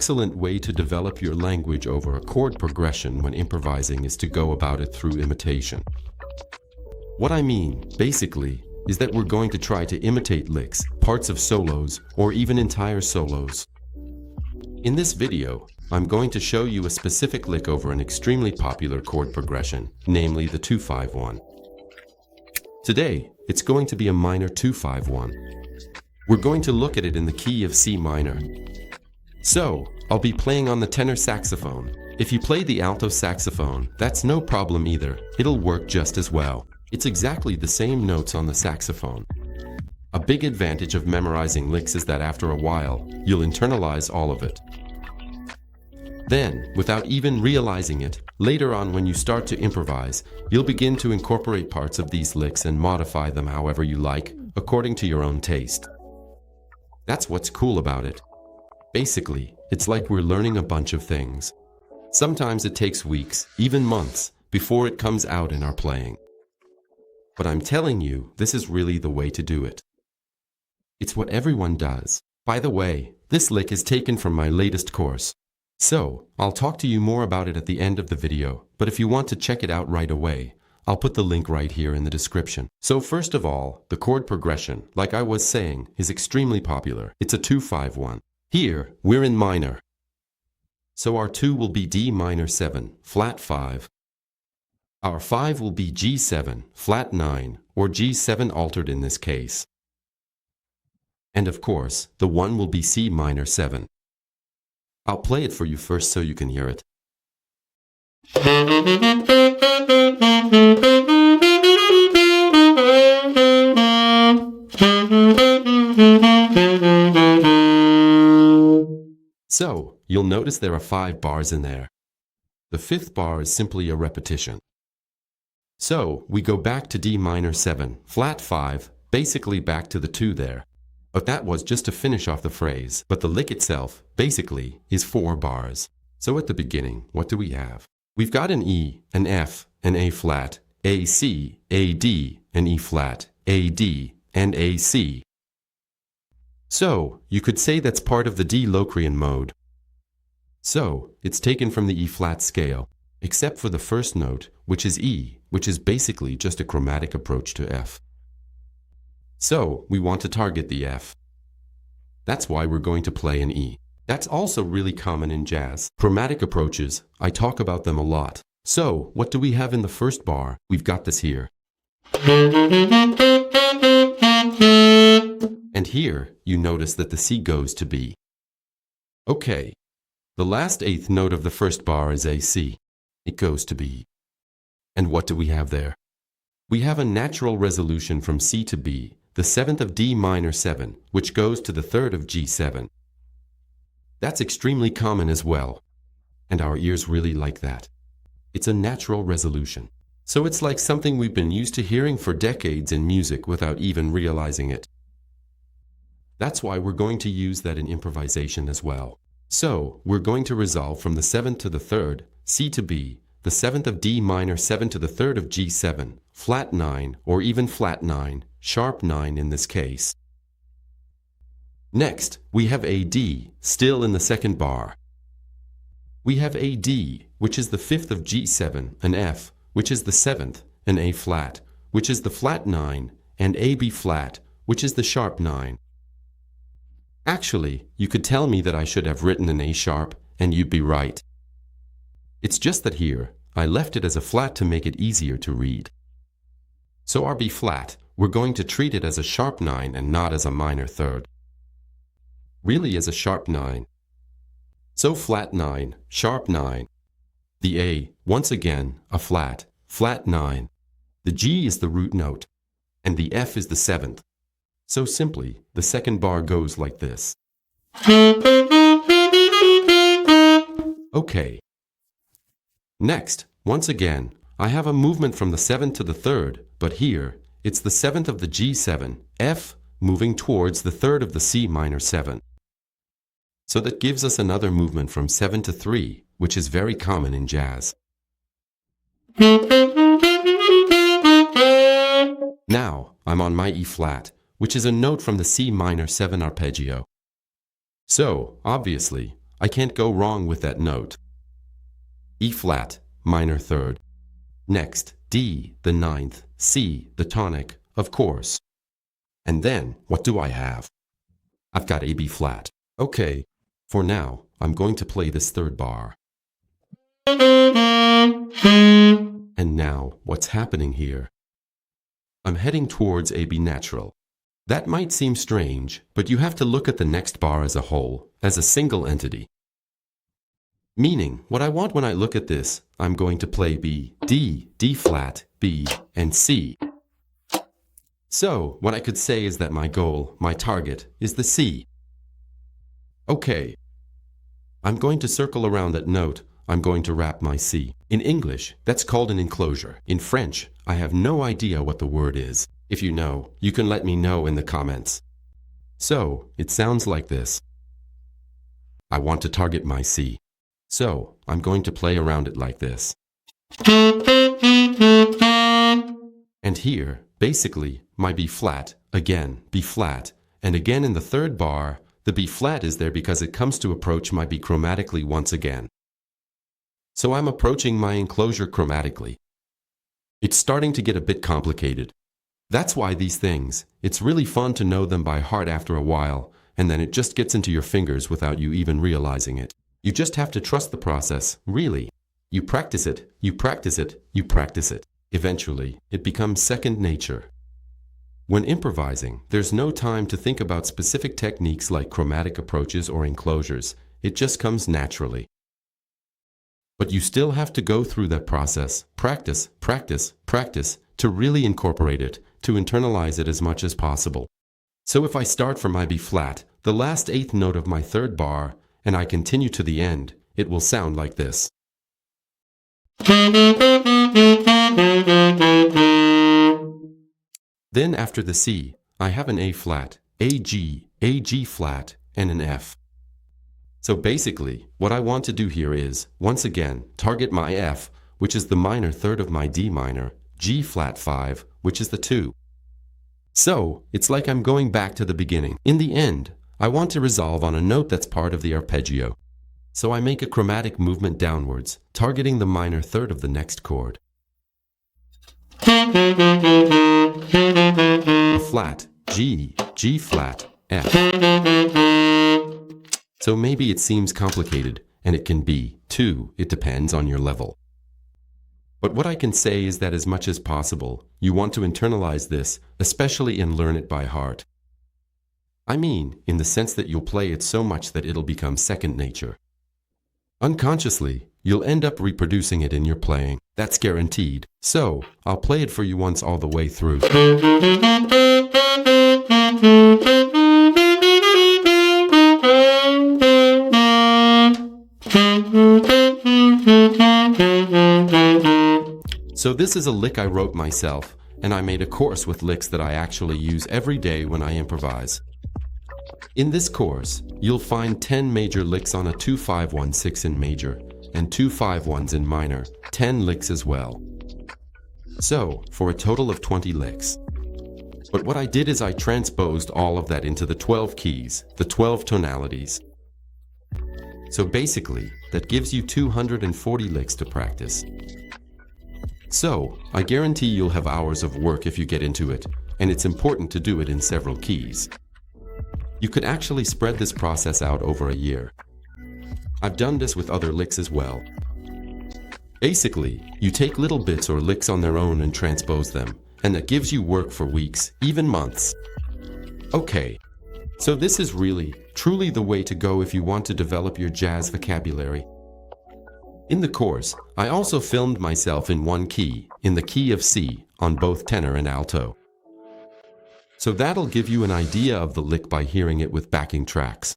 excellent way to develop your language over a chord progression when improvising is to go about it through imitation. What I mean, basically, is that we're going to try to imitate licks, parts of solos, or even entire solos. In this video, I'm going to show you a specific lick over an extremely popular chord progression, namely the 2-5-1. Today, it's going to be a minor 2-5-1. We're going to look at it in the key of C minor. So, I'll be playing on the tenor saxophone. If you play the alto saxophone, that's no problem either. It'll work just as well. It's exactly the same notes on the saxophone. A big advantage of memorizing licks is that after a while, you'll internalize all of it. Then, without even realizing it, later on when you start to improvise, you'll begin to incorporate parts of these licks and modify them however you like, according to your own taste. That's what's cool about it. Basically, it's like we're learning a bunch of things. Sometimes it takes weeks, even months, before it comes out in our playing. But I'm telling you, this is really the way to do it. It's what everyone does. By the way, this lick is taken from my latest course. So, I'll talk to you more about it at the end of the video, but if you want to check it out right away, I'll put the link right here in the description. So first of all, the chord progression, like I was saying, is extremely popular. It's a 2-5-1. Here, we're in minor. So our 2 will be D minor 7, flat 5. Our 5 will be G7, flat 9, or G7 altered in this case. And of course, the 1 will be C minor 7. I'll play it for you first so you can hear it. So, you'll notice there are 5 bars in there. The 5th bar is simply a repetition. So, we go back to D minor 7, flat 5, basically back to the 2 there. But that was just to finish off the phrase. But the lick itself, basically, is 4 bars. So at the beginning, what do we have? We've got an E, an F, an A flat, A C, A D, an E flat, A D, and A C. So, you could say that's part of the D Locrian mode. So, it's taken from the E flat scale, except for the first note, which is E, which is basically just a chromatic approach to F. So, we want to target the F. That's why we're going to play an E. That's also really common in jazz. Chromatic approaches, I talk about them a lot. So, what do we have in the first bar? We've got this here. And here, you notice that the C goes to B. Okay. The last 8th note of the first bar is A C. It goes to B. And what do we have there? We have a natural resolution from C to B, the 7th of D minor 7, which goes to the 3rd of G7. That's extremely common as well, and our ears really like that. It's a natural resolution. So it's like something we've been used to hearing for decades in music without even realizing it. That's why we're going to use that in improvisation as well. So, we're going to resolve from the 7th to the 3rd, C to B, the 7th of D minor 7 to the 3rd of G7, flat 9, or even flat 9, sharp 9 in this case. Next, we have A D, still in the second bar. We have A D, which is the 5th of G7, an F, which is the 7th, an A flat, which is the flat 9, and A B flat, which is the sharp 9. Actually, you could tell me that I should have written an A sharp, and you'd be right. It's just that here, I left it as a flat to make it easier to read. So our B flat, we're going to treat it as a sharp 9 and not as a minor 3rd. Really as a sharp 9. So flat 9, sharp 9. The A, once again, a flat, flat 9. The G is the root note, and the F is the 7th. So simply, the second bar goes like this. Okay. Next, once again, I have a movement from the 7th to the 3rd, but here, it's the 7th of the G7, F, moving towards the 3rd of the C minor 7. So that gives us another movement from 7 to 3, which is very common in jazz. Now, I'm on my E flat, which is a note from the C minor 7 arpeggio. So, obviously, I can't go wrong with that note. E flat, minor third. Next, D, the ninth, C, the tonic, of course. And then, what do I have? I've got A B flat. Okay, for now, I'm going to play this third bar. And now, what's happening here? I'm heading towards A B natural. That might seem strange, but you have to look at the next bar as a whole, as a single entity. Meaning, what I want when I look at this, I'm going to play B, D, D flat, B, and C. So, what I could say is that my goal, my target, is the C. Okay. I'm going to circle around that note. I'm going to wrap my C. In English, that's called an enclosure. In French, I have no idea what the word is. If you know, you can let me know in the comments. So, it sounds like this. I want to target my C. So, I'm going to play around it like this. And here, basically, my B flat, again, B flat, and again in the third bar, the B flat is there because it comes to approach my B chromatically once again. So I'm approaching my enclosure chromatically. It's starting to get a bit complicated. That's why these things, it's really fun to know them by heart after a while, and then it just gets into your fingers without you even realizing it. You just have to trust the process, really. You practice it, you practice it, you practice it. Eventually, it becomes second nature. When improvising, there's no time to think about specific techniques like chromatic approaches or enclosures. It just comes naturally. But you still have to go through that process, practice, practice, practice, to really incorporate it, to internalize it as much as possible. So if I start from my B flat, the last eighth note of my third bar, and I continue to the end, it will sound like this. Then after the C, I have an A flat, A G flat, and an F. So basically, what I want to do here is, once again, target my F, which is the minor third of my D minor, G flat 5, which is the 2. So, it's like I'm going back to the beginning. In the end, I want to resolve on a note that's part of the arpeggio. So I make a chromatic movement downwards, targeting the minor third of the next chord. A flat, G, G flat, F. So maybe it seems complicated, and it can be, too. It depends on your level. But what I can say is that as much as possible, you want to internalize this, especially and learn it by heart. I mean, in the sense that you'll play it so much that it'll become second nature. Unconsciously, you'll end up reproducing it in your playing. That's guaranteed. So, I'll play it for you once all the way through. So this is a lick I wrote myself, and I made a course with licks that I actually use every day when I improvise. In this course, you'll find 10 major licks on a 2-5-1-6 in major, and 2-5-1s in minor, 10 licks as well. So, for a total of 20 licks. But what I did is I transposed all of that into the 12 keys, the 12 tonalities. So basically, that gives you 240 licks to practice. So, I guarantee you'll have hours of work if you get into it, and it's important to do it in several keys. You could actually spread this process out over a year. I've done this with other licks as well. Basically, you take little bits or licks on their own and transpose them, and that gives you work for weeks, even months. Okay, so this is really, truly the way to go if you want to develop your jazz vocabulary. In the course, I also filmed myself in one key, in the key of C, on both tenor and alto. So that'll give you an idea of the lick by hearing it with backing tracks.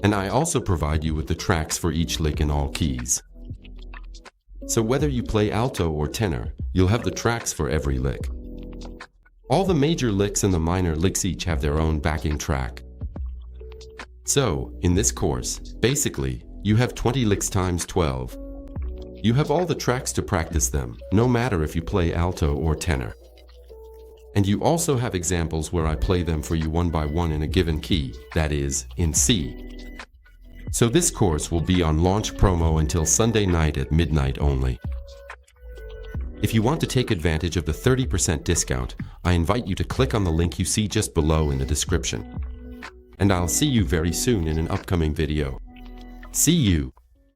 And I also provide you with the tracks for each lick in all keys. So whether you play alto or tenor, you'll have the tracks for every lick. All the major licks and the minor licks each have their own backing track. So, in this course, basically, you have 20 licks times 12. You have all the tracks to practice them, no matter if you play alto or tenor. And you also have examples where I play them for you one by one in a given key, that is, in C. So this course will be on launch promo until Sunday night at midnight only. If you want to take advantage of the 30% discount, I invite you to click on the link you see just below in the description. And I'll see you very soon in an upcoming video. See you!